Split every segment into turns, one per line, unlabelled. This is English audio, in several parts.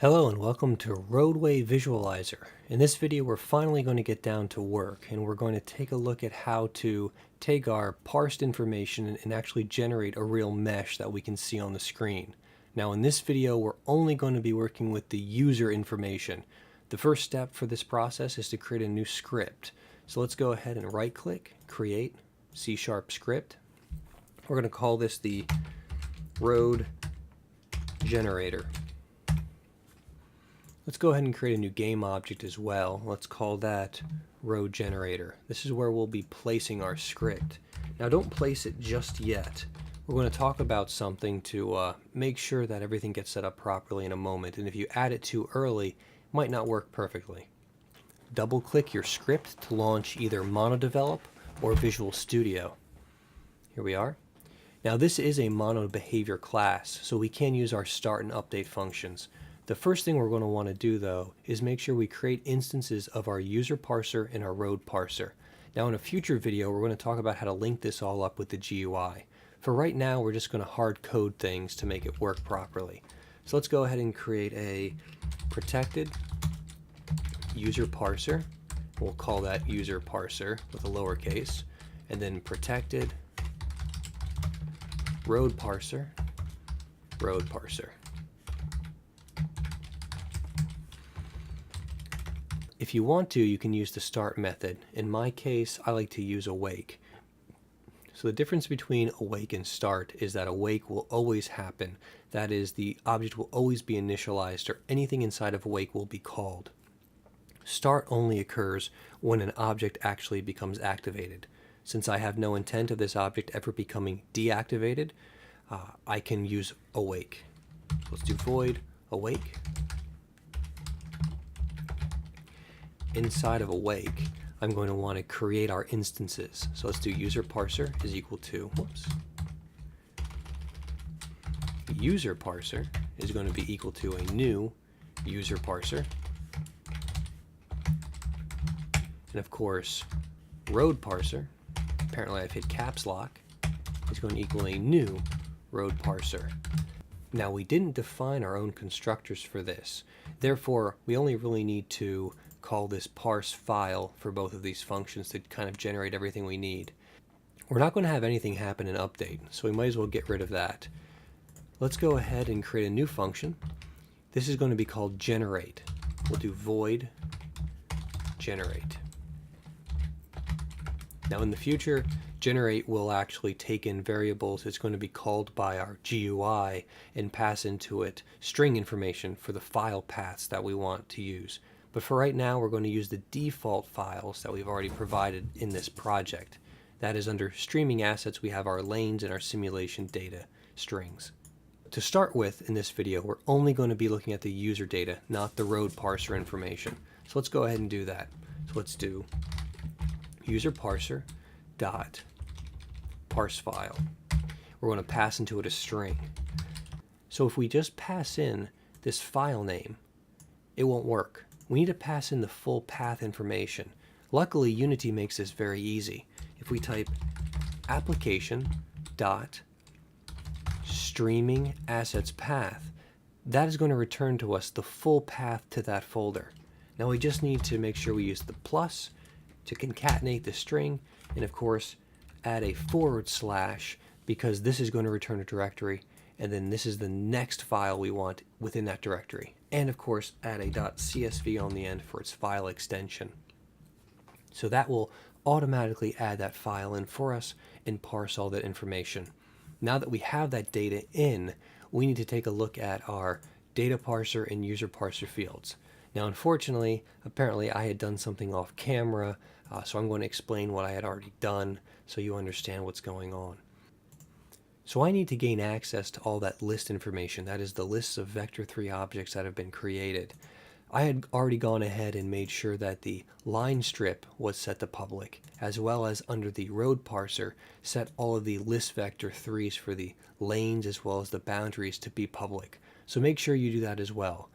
Hello and welcome to Roadway Visualizer. In this video we're finally going to get down to work and we're going to take a look at how to take our parsed information and actually generate a real mesh that we can see on the screen. Now in this video we're only going to be working with the user information. The first step for this process is to create a new script. So let's go ahead and right click, create C# script. We're going to call this the road generator. Let's go ahead and create a new game object as well. Let's call that road generator. This is where we'll be placing our script. Now don't place it just yet. We're going to talk about something to make sure that everything gets set up properly in a moment, and if you add it too early, it might not work perfectly. Double click your script to launch either MonoDevelop or Visual Studio. Here we are. Now this is a MonoBehavior class, so we can use our start and update functions. The first thing we're going to want to do though is make sure we create instances of our user parser and our road parser. Now in a future video we're going to talk about how to link this all up with the GUI. For right now we're just going to hard code things to make it work properly. So let's go ahead and create a protected user parser. We'll call that user parser with a lowercase, and then protected road parser, road parser. If you want to, you can use the start method. In my case, I like to use awake. So the difference between awake and start is that awake will always happen. That is, the object will always be initialized, or anything inside of awake will be called. Start only occurs when an object actually becomes activated. Since I have no intent of this object ever becoming deactivated, I can use awake. Let's do void awake. Inside of awake, I'm going to want to create our instances. So let's do user parser is equal to, user parser is going to be equal to a new user parser. And of course, road parser, apparently I've hit caps lock, is going to equal a new road parser. Now we didn't define our own constructors for this. Therefore, we only really need to call this parse file for both of these functions to kind of generate everything we need. We're not going to have anything happen in update, so we might as well get rid of that. Let's go ahead and create a new function. This is going to be called generate. We'll do void generate. Now in the future, generate will actually take in variables. It's going to be called by our GUI and pass into it string information for the file paths that we want to use. But for right now, we're going to use the default files that we've already provided in this project. That is, under streaming assets, we have our lanes and our simulation data strings. To start with, in this video, we're only going to be looking at the user data, not the road parser information. So let's go ahead and do that. So let's do user parser dot parse file. We're going to pass into it a string. So if we just pass in this file name, it won't work. We need to pass in the full path information. Luckily, Unity makes this very easy. If we type application dot streaming assets path, that is going to return to us the full path to that folder. Now we just need to make sure we use the plus to concatenate the string, and of course add a / because this is going to return a directory, and then this is the next file we want within that directory. And of course add a .csv on the end for its file extension. So that will automatically add that file in for us and parse all that information. Now that we have that data in, we need to take a look at our data parser and user parser fields. Now unfortunately, apparently I had done something off camera, so I'm going to explain what I had already done so you understand what's going on. So I need to gain access to all that list information, that is the lists of vector3 objects that have been created. I had already gone ahead and made sure that the line strip was set to public, as well as under the road parser, set all of the list vector3s for the lanes as well as the boundaries to be public. So make sure you do that as well.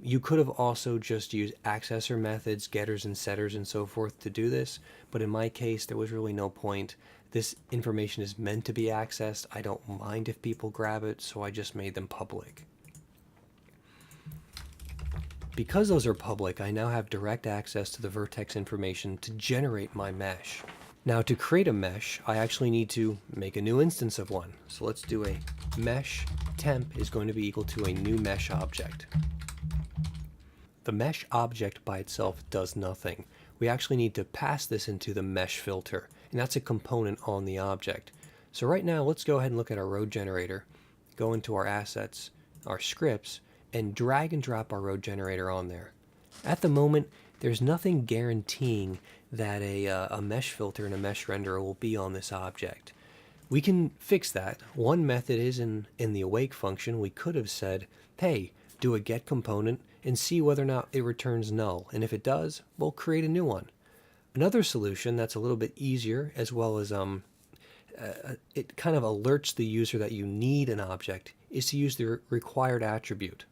You could have also just used accessor methods, getters and setters and so forth to do this, but in my case there was really no point. This information is meant to be accessed. I don't mind if people grab it, so I just made them public. because those are public, I now have direct access to the vertex information to generate my mesh. Now to create a mesh, I actually need to make a new instance of one. So let's do a mesh temp is going to be equal to a new mesh object. The mesh object by itself does nothing. We actually need to pass this into the mesh filter, and that's a component on the object. So right now, let's go ahead and look at our road generator, go into our assets, our scripts, and drag and drop our road generator on there. At the moment, there's nothing guaranteeing that a mesh filter and a mesh renderer will be on this object. We can fix that. One method is in the awake function, we could have said, hey, do a get component and see whether or not it returns null. And if it does, we'll create a new one. Another solution that's a little bit easier, as well as it kind of alerts the user that you need an object, is to use the required attribute.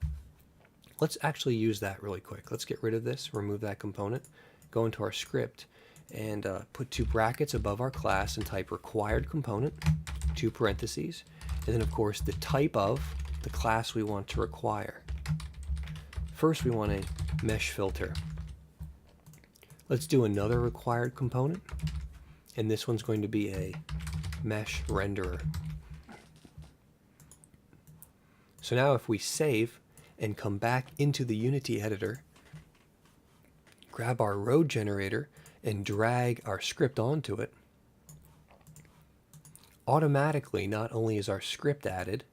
Let's actually use that really quick. Let's get rid of this, remove that component, go into our script, and put 2 brackets above our class and type required component, 2 parentheses, and then of course the type of the class we want to require. First we want a mesh filter. Let's do another required component, and this one's going to be a mesh renderer. So now if we save and come back into the Unity editor, grab our road generator and drag our script onto it, automatically not only is our script added,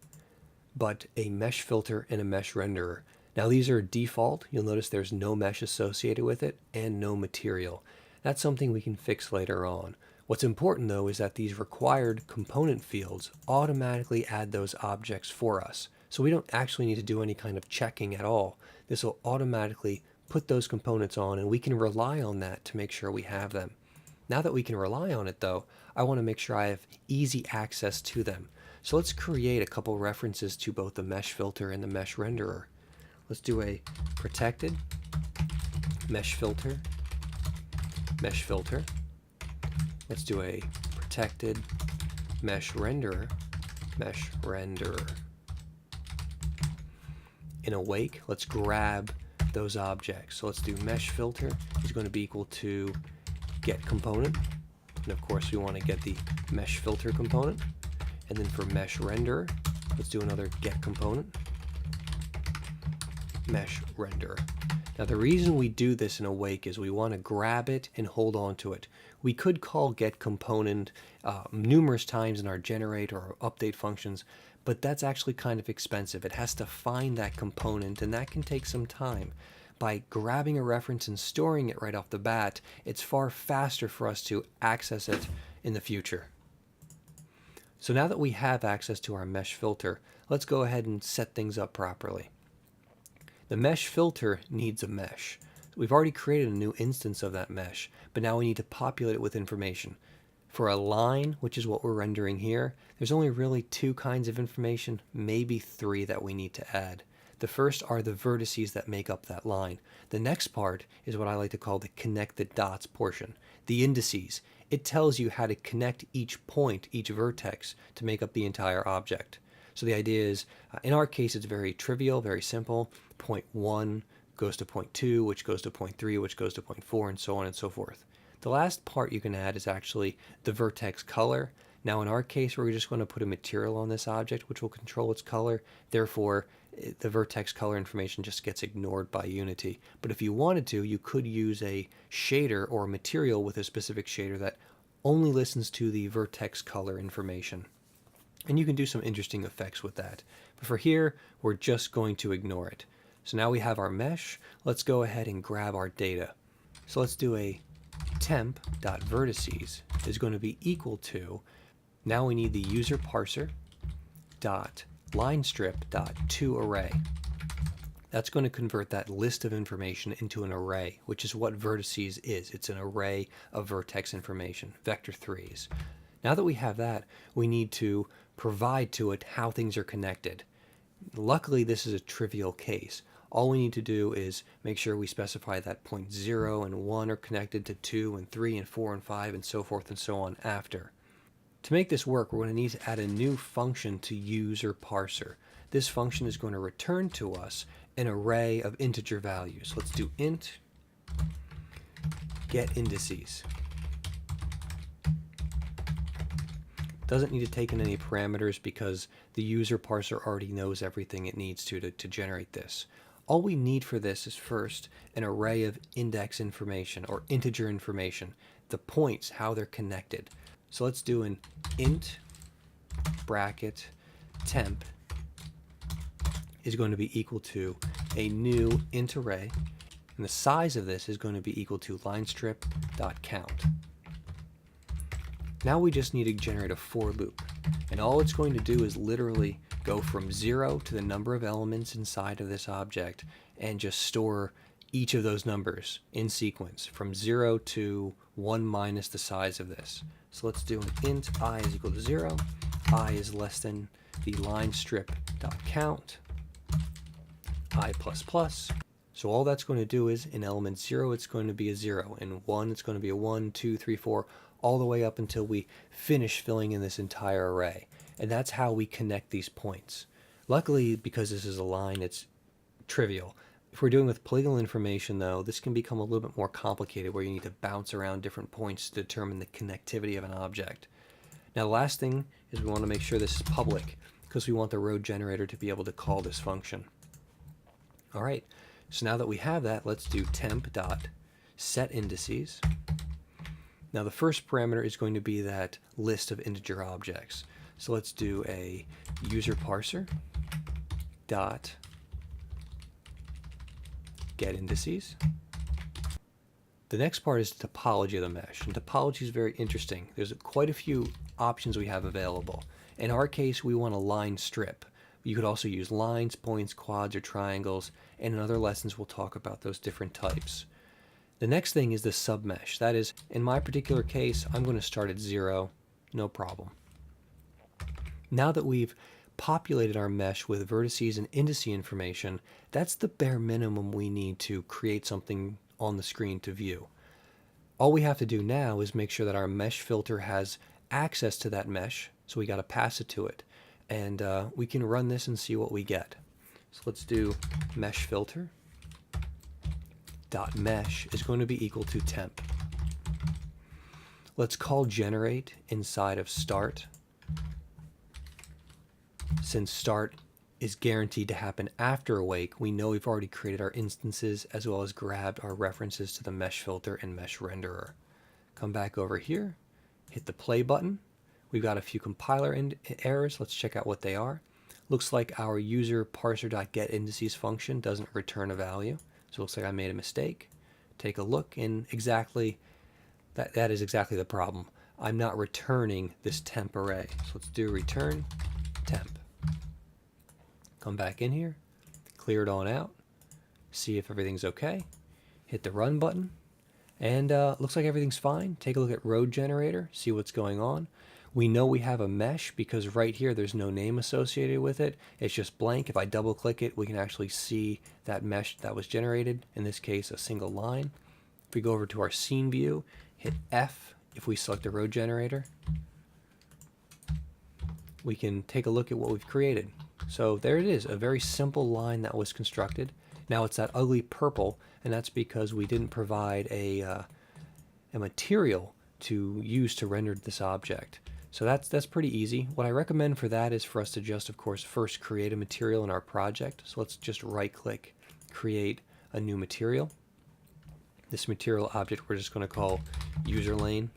but a mesh filter and a mesh renderer. Now these are default. You'll notice there's no mesh associated with it and no material. That's something we can fix later on. What's important though is that these required component fields automatically add those objects for us. So we don't actually need to do any kind of checking at all. This will automatically put those components on, and we can rely on that to make sure we have them. Now that we can rely on it though, I want to make sure I have easy access to them. So let's create a couple references to both the mesh filter and the mesh renderer. Let's do a protected mesh filter, mesh filter. Let's do a protected mesh renderer, mesh renderer. In awake, let's grab those objects. So let's do mesh filter is going to be equal to get component. And of course we want to get the mesh filter component. And then for mesh renderer, let's do another get component, mesh renderer. Now the reason we do this in awake is we want to grab it and hold on to it. We could call get component numerous times in our generate or update functions, but that's actually kind of expensive. It has to find that component, and that can take some time. By grabbing a reference and storing it right off the bat, it's far faster for us to access it in the future. So now that we have access to our mesh filter, let's go ahead and set things up properly. The mesh filter needs a mesh. We've already created a new instance of that mesh, but now we need to populate it with information. For a line, which is what we're rendering here, there's only really 2 kinds of information, maybe 3 that we need to add. The first are the vertices that make up that line. The next part is what I like to call the connect the dots portion, the indices. It tells you how to connect each point, each vertex, to make up the entire object. So the idea is, in our case, it's very trivial, very simple. Point 1 goes to point 2, which goes to point 3, which goes to point 4, and so on and so forth. The last part you can add is actually the vertex color. Now in our case, we're just going to put a material on this object, which will control its color. Therefore, the vertex color information just gets ignored by Unity. But if you wanted to, you could use a shader or a material with a specific shader that only listens to the vertex color information. And you can do some interesting effects with that. But for here, we're just going to ignore it. So now we have our mesh. Let's go ahead and grab our data. So let's do a temp.vertices is going to be equal to, now we need the user parser dot linestrip.toArray. That's going to convert that list of information into an array, which is what vertices is. It's an array of vertex information, vector 3s. Now that we have that, we need to provide to it how things are connected. Luckily, this is a trivial case. All we need to do is make sure we specify that point 0 and 1 are connected to 2 and 3 and 4 and 5 and so forth and so on after. To make this work, we're going to need to add a new function to user parser. This function is going to return to us an array of integer values. Let's do int get indices. Doesn't need to take in any parameters because the user parser already knows everything it needs to generate this. All we need for this is first an array of index information or integer information, the points, how they're connected. So let's do an int bracket temp is going to be equal to a new int array, and the size of this is going to be equal to linestrip.count. Now we just need to generate a for loop, and all it's going to do is literally go from 0 to the number of elements inside of this object and just store each of those numbers in sequence from 0 to 1 minus the size of this. So let's do an int I is equal to 0, I is less than the linestrip.count, I plus plus. So all that's going to do is in element 0 it's going to be a 0, in 1 it's going to be a 1, 2, 3, 4, all the way up until we finish filling in this entire array. And that's how we connect these points. Luckily, because this is a line, it's trivial. If we're doing with polygonal information, though, this can become a little bit more complicated where you need to bounce around different points to determine the connectivity of an object. Now, the last thing is we want to make sure this is public because we want the road generator to be able to call this function. All right, so now that we have that, let's do temp.setIndices. Now the first parameter is going to be that list of integer objects. So let's do a user parser dot get indices. The next part is the topology of the mesh, and topology is very interesting. There's quite a few options we have available. In our case, we want a line strip. You could also use lines, points, quads, or triangles, and in other lessons we'll talk about those different types. The next thing is the submesh. That is, in my particular case, I'm going to start at 0, no problem. Now that we've populated our mesh with vertices and indice information, that's the bare minimum we need to create something on the screen to view. All we have to do now is make sure that our mesh filter has access to that mesh, so we got to pass it to it. And we can run this and see what we get. So let's do mesh filter. .mesh is going to be equal to temp. Let's call generate inside of start. Since start is guaranteed to happen after awake, we know we've already created our instances as well as grabbed our references to the mesh filter and mesh renderer. Come back over here, hit the play button. We've got a few compiler errors. Let's check out what they are. Looks like our user parser.getIndices function doesn't return a value. So it looks like I made a mistake. Take a look, and exactly that is exactly the problem. I'm not returning this temp array. So let's do return temp. Come back in here, clear it on out, see if everything's okay. Hit the run button, and looks like everything's fine. Take a look at road generator, see what's going on. We know we have a mesh because right here there's no name associated with it. It's just blank. If I double click it, we can actually see that mesh that was generated, in this case a single line. If we go over to our scene view, hit F if we select the road generator, we can take a look at what we've created. So there it is, a very simple line that was constructed. Now it's that ugly purple, and that's because we didn't provide a material to use to render this object. So that's pretty easy. What I recommend for that is for us to just, of course, first create a material in our project. So let's just right-click, create a new material. This material object we're just going to call user lane.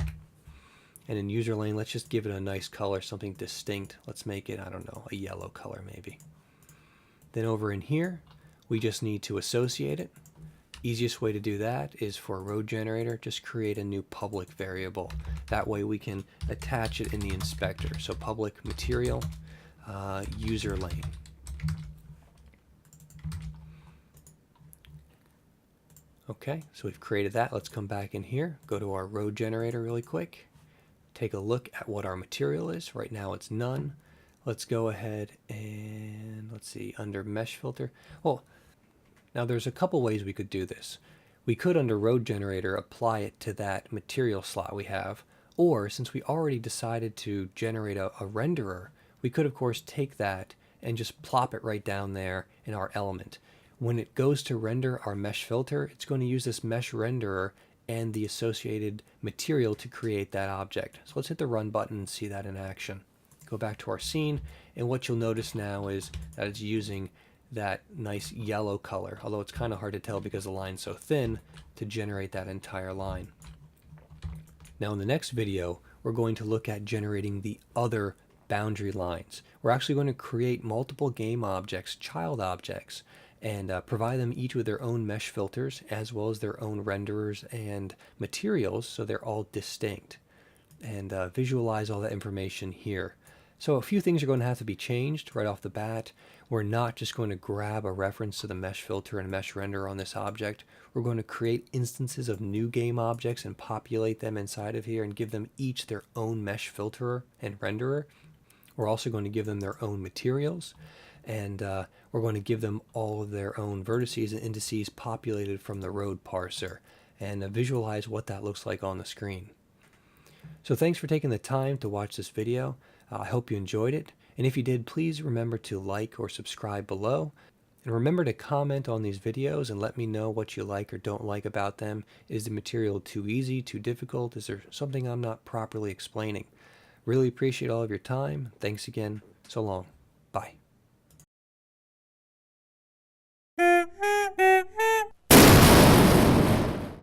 And in user lane, let's just give it a nice color, something distinct. Let's make it, I don't know, a yellow color maybe. Then over in here, we just need to associate it. Easiest way to do that is for a road generator, just create a new public variable. That way we can attach it in the inspector. So public material, user lane. Okay, so we've created that. Let's come back in here, go to our road generator really quick. Take a look at what our material is. Right now it's none. Let's go ahead and let's see, under mesh filter. Well, now there's a couple ways we could do this. We could, under road generator, apply it to that material slot we have, or since we already decided to generate a renderer, we could of course take that and just plop it right down there in our element. when it goes to render our mesh filter, it's going to use this mesh renderer and the associated material to create that object. So let's hit the run button and see that in action. Go back to our scene, and what you'll notice now is that it's using that nice yellow color, although it's kind of hard to tell because the line's so thin, to generate that entire line. Now in the next video, we're going to look at generating the other boundary lines. We're actually going to create multiple game objects, child objects, and provide them each with their own mesh filters as well as their own renderers and materials, so they're all distinct. And visualize all that information here. So a few things are going to have to be changed right off the bat. We're not just going to grab a reference to the mesh filter and mesh renderer on this object. We're going to create instances of new game objects and populate them inside of here and give them each their own mesh filter and renderer. We're also going to give them their own materials, and we're going to give them all of their own vertices and indices populated from the road parser, and visualize what that looks like on the screen. So thanks for taking the time to watch this video. I hope you enjoyed it, and if you did, please remember to like or subscribe below, and remember to comment on these videos and let me know what you like or don't like about them. Is the material too easy, too difficult? Is there something I'm not properly explaining? Really appreciate all of your time. Thanks again. So long. Bye.